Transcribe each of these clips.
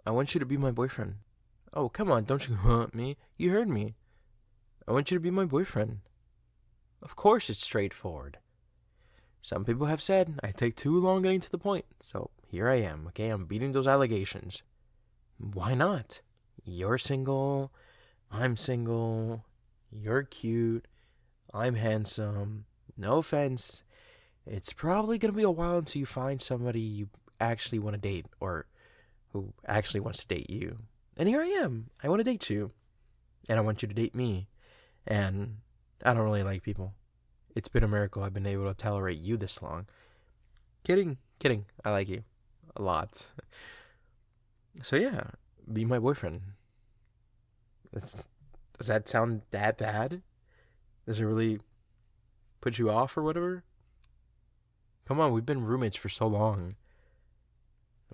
I want you to be my boyfriend. Oh, come on, don't you want me? You heard me. I want you to be my boyfriend. Of course, it's straightforward. Some people have said I take too long getting to the point, so here I am, okay? I'm beating those allegations. Why not? You're single, I'm single, you're cute, I'm handsome. No offense. It's probably gonna be a while until you find somebody you actually want to date or who actually wants to date you. And here I am. I want to date you. And I want you to date me. And I don't really like people. It's been a miracle I've been able to tolerate you this long. Kidding. Kidding. I like you. A lot. So yeah, be my boyfriend. That's, does that sound that bad? Does it really put you off or whatever? Come on, we've been roommates for so long.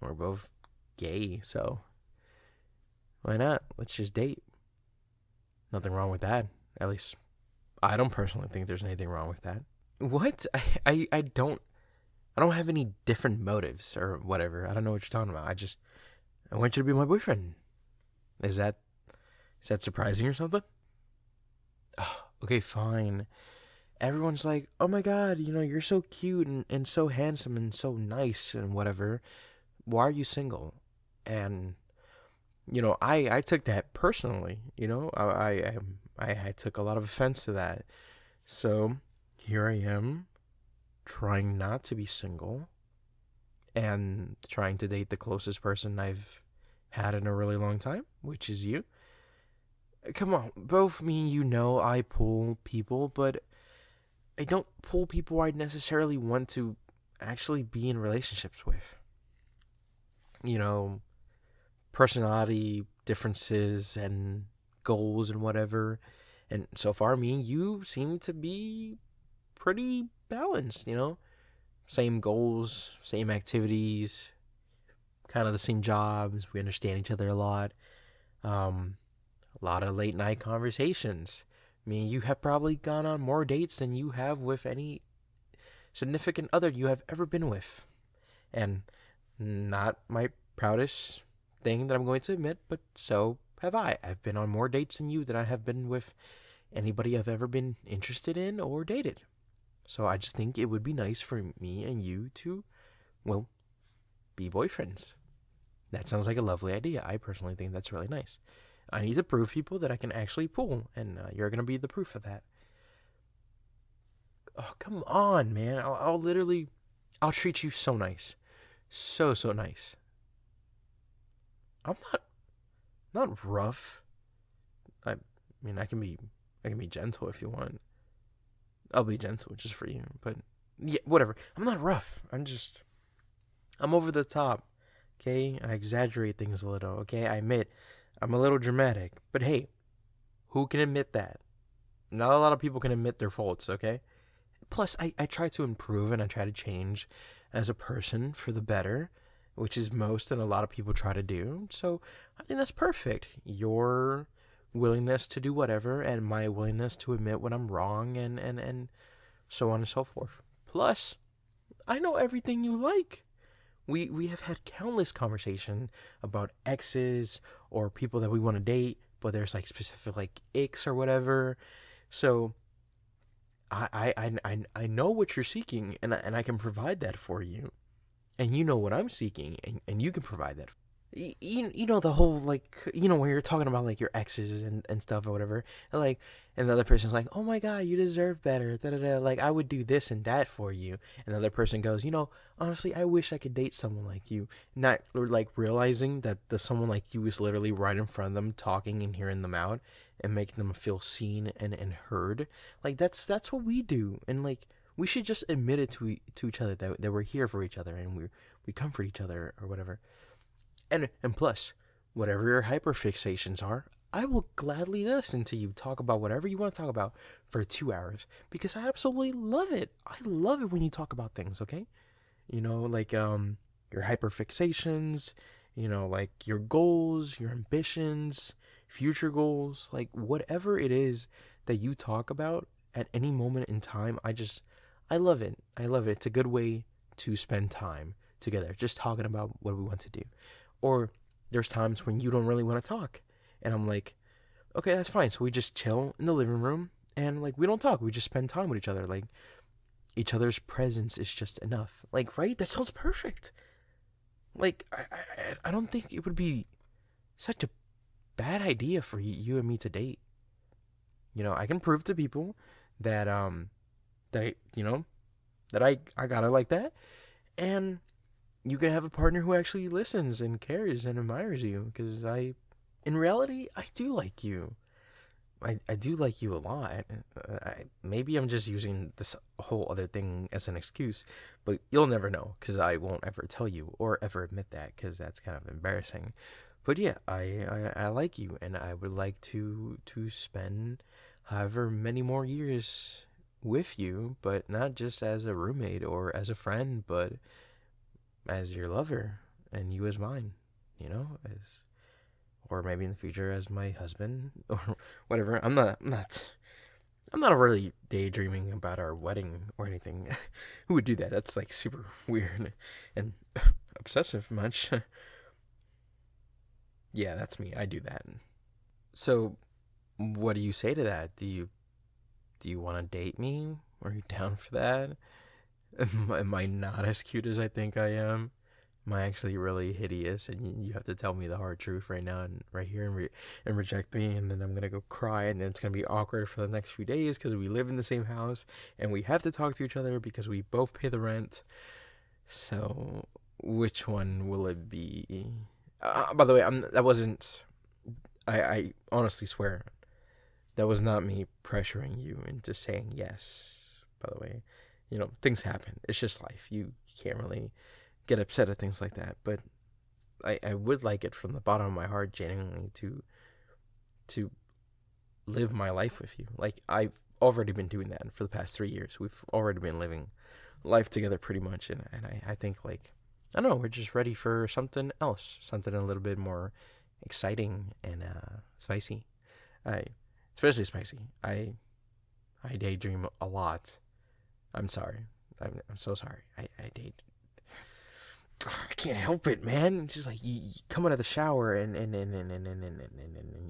We're both gay, so why not? Let's just date. Nothing wrong with that. At least I don't personally think there's anything wrong with that. What? I don't have any different motives or whatever. I don't know what you're talking about. I want you to be my boyfriend. Is that surprising or something? Oh, okay, fine. Everyone's like, oh my god, you're so cute and so handsome and so nice and whatever. Why are you single? And I took that personally. I took a lot of offense to that. So here I am, trying not to be single, and trying to date the closest person I've had in a really long time, which is you. Come on, both me and I pull people, but I don't pull people I necessarily want to actually be in relationships with. You know, personality differences and goals and whatever. And so far, me and you seem to be pretty balanced. Same goals, same activities, kind of the same jobs. We understand each other a lot. A lot of late night conversations. Me and you have probably gone on more dates than you have with any significant other you have ever been with. And not my proudest thing that I'm going to admit, but so have I. I've been on more dates than you than I have been with anybody I've ever been interested in or dated. So I just think it would be nice for me and you to, well, be boyfriends. That sounds like a lovely idea. I personally think that's really nice. I need to prove people that I can actually pull, and you're going to be the proof of that. Oh, come on, man. I'll treat you so nice. So, so nice. I'm not rough. I mean, I can be gentle if you want. I'll be gentle just for you, but yeah, whatever. I'm not rough. I'm over the top. Okay, I exaggerate things a little. Okay, I admit I'm a little dramatic, but hey, who can admit that? Not a lot of people can admit their faults. Okay. Plus, I try to improve and I try to change as a person for the better, which is most and a lot of people try to do. So I think that's perfect. Your willingness to do whatever and my willingness to admit when I'm wrong and so on and so forth. Plus, I know everything you like. We have had countless conversation about exes or people that we want to date, but there's like specific like icks or whatever. So I know what you're seeking, and I can provide that for you, and you know what I'm seeking, and you can provide that. You know the whole like when you're talking about like your exes and stuff or whatever, and the other person's like, oh my god, you deserve better, da da da. Like I would do this and that for you, and the other person goes, honestly, I wish I could date someone like you. Not like realizing that the someone like you is literally right in front of them, talking and hearing them out and making them feel seen and heard. Like that's what we do, and like we should just admit it to each other that we're here for each other and we comfort each other or whatever. And plus, whatever your hyperfixations are, I will gladly listen to you talk about whatever you want to talk about for 2 hours because I absolutely love it. I love it when you talk about things, okay? Like your hyperfixations, like your goals, your ambitions, future goals, like whatever it is that you talk about at any moment in time, I love it. I love it. It's a good way to spend time together, just talking about what we want to do. Or there's times when you don't really want to talk. And I'm like, okay, that's fine. So we just chill in the living room and like we don't talk. We just spend time with each other. Like each other's presence is just enough. Like, right? That sounds perfect. Like I don't think it would be such a bad idea for you and me to date. I can prove to people that that I that I got it like that, and you can have a partner who actually listens and cares and admires you. Because in reality, I do like you. I do like you a lot. Maybe I'm just using this whole other thing as an excuse, but you'll never know because I won't ever tell you or ever admit that because that's kind of embarrassing. But yeah, I like you, and I would like to spend however many more years with you, but not just as a roommate or as a friend, but as your lover and you as mine, as or maybe in the future as my husband or whatever. I'm not really daydreaming about our wedding or anything. Who would do that? That's like super weird and obsessive much. Yeah, that's me. I do that. So, what do you say to that? Do you want to date me? Are you down for that? Am I not as cute as I think I am? Am I actually really hideous? And you have to tell me the hard truth right now and right here and reject me. And then I'm going to go cry. And then it's going to be awkward for the next few days because we live in the same house and we have to talk to each other because we both pay the rent. So, which one will it be? By the way, that wasn't. I honestly swear that was not me pressuring you into saying yes. By the way, things happen. It's just life. You can't really get upset at things like that. But I would like it from the bottom of my heart, genuinely, to live my life with you. Like I've already been doing that for the past 3 years. We've already been living life together pretty much, and I think like I don't know, we're just ready for something else, something a little bit more exciting and spicy. I especially spicy. I daydream a lot. I'm sorry. I'm so sorry. I date. I can't help it, man. It's just like you come out of the shower and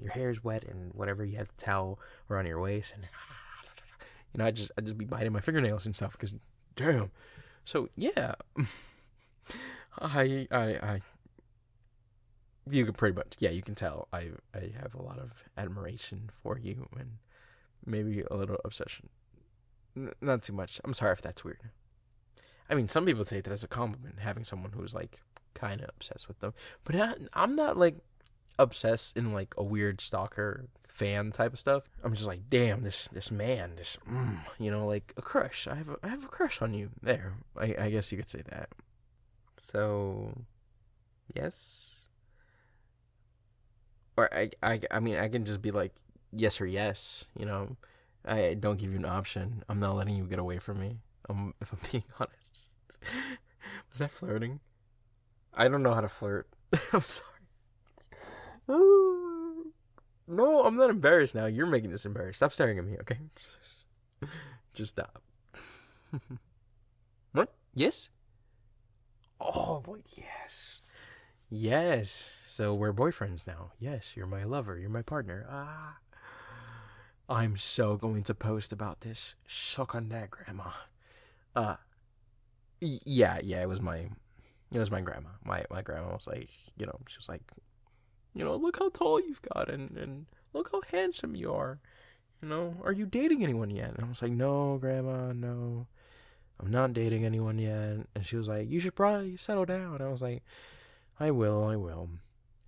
your hair's wet and whatever, you have the towel around your waist and I just be biting my fingernails and stuff because damn. So yeah, I you can pretty much, yeah, you can tell I have a lot of admiration for you and maybe a little obsession. Not too much. I'm sorry if that's weird. I mean, some people take that as a compliment, having someone who's like kind of obsessed with them. But I'm not like obsessed in like a weird stalker fan type of stuff. I'm just like, damn, this man, like a crush. I have a crush on you. There, I guess you could say that. So, yes, or I mean, I can just be like yes or yes. I don't give you an option. I'm not letting you get away from me. If I'm being honest. Was that flirting? I don't know how to flirt. I'm sorry. No, I'm not embarrassed now. You're making this embarrassed. Stop staring at me, okay? Just stop. What? Yes? Oh, boy, yes. Yes. So we're boyfriends now. Yes, you're my lover. You're my partner. I'm so going to post about this. Suck on that, Grandma. Uh, yeah, it was my grandma. My grandma was like, she was like, look how tall you've got and look how handsome you are. Are you dating anyone yet? And I was like, no, Grandma, no, I'm not dating anyone yet. And she was like, you should probably settle down. And I was like, I will.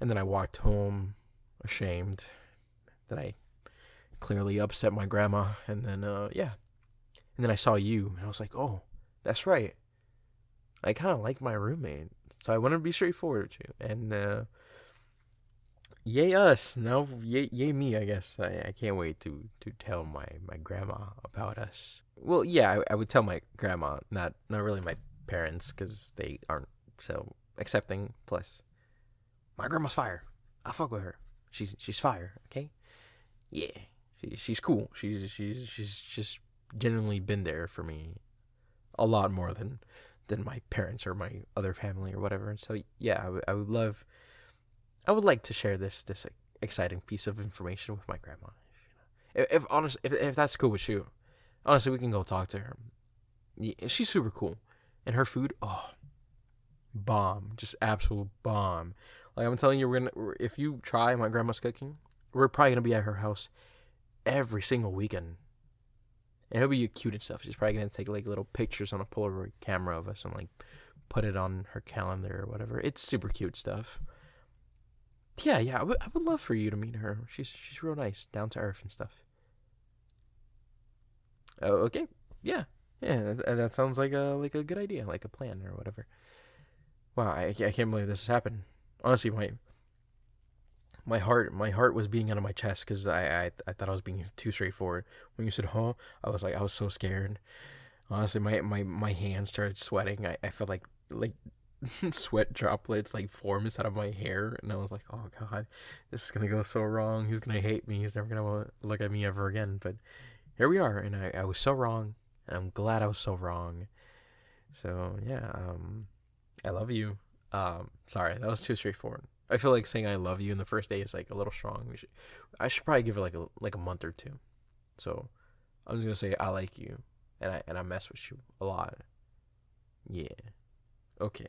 And then I walked home ashamed that I clearly upset my grandma. And then, yeah. And then I saw you and I was like, oh, that's right. I kind of like my roommate. So I want to be straightforward with you. And, yay us. No, yay me, I guess. I can't wait to tell my grandma about us. Well, yeah, I would tell my grandma, not really my parents, because they aren't so accepting. Plus, my grandma's fire. I fuck with her. She's fire, okay? Yeah, she's cool. She's just genuinely been there for me a lot more than my parents or my other family or whatever. And so yeah, I would love I would like to share this exciting piece of information with my grandma. If honestly, if that's cool with you, honestly, we can go talk to her. Yeah, she's super cool, and her food, oh, bomb, just absolute bomb. Like I'm telling you, if you try my grandma's cooking, we're probably gonna be at her house every single weekend. And it'll be cute and stuff. She's probably gonna take like little pictures on a Polaroid camera of us and like put it on her calendar or whatever. It's super cute stuff. Yeah. I would love for you to meet her. She's real nice, down to earth and stuff. Oh, okay. Yeah. Yeah, that sounds like a good idea, like a plan or whatever. Wow, I can't believe this has happened. Honestly, my heart was beating out of my chest because I thought I was being too straightforward. When you said "huh," I was so scared. Honestly, my hands started sweating. I felt like sweat droplets like form inside of my hair, and I was like, oh god, this is gonna go so wrong. He's gonna hate me. He's never gonna look at me ever again. But here we are, and I was so wrong, and I'm glad I was so wrong. So yeah, I love you. Sorry, that was too straightforward. I feel like saying I love you in the first day is like a little strong. I should probably give it like a month or two. So I'm just gonna say I like you, and I mess with you a lot. Yeah. Okay.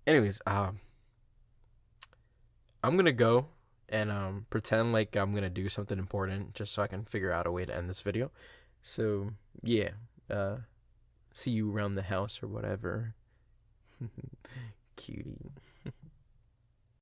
Anyways, I'm gonna go and pretend like I'm gonna do something important just so I can figure out a way to end this video. So yeah, uh, see you around the house or whatever. Cutie.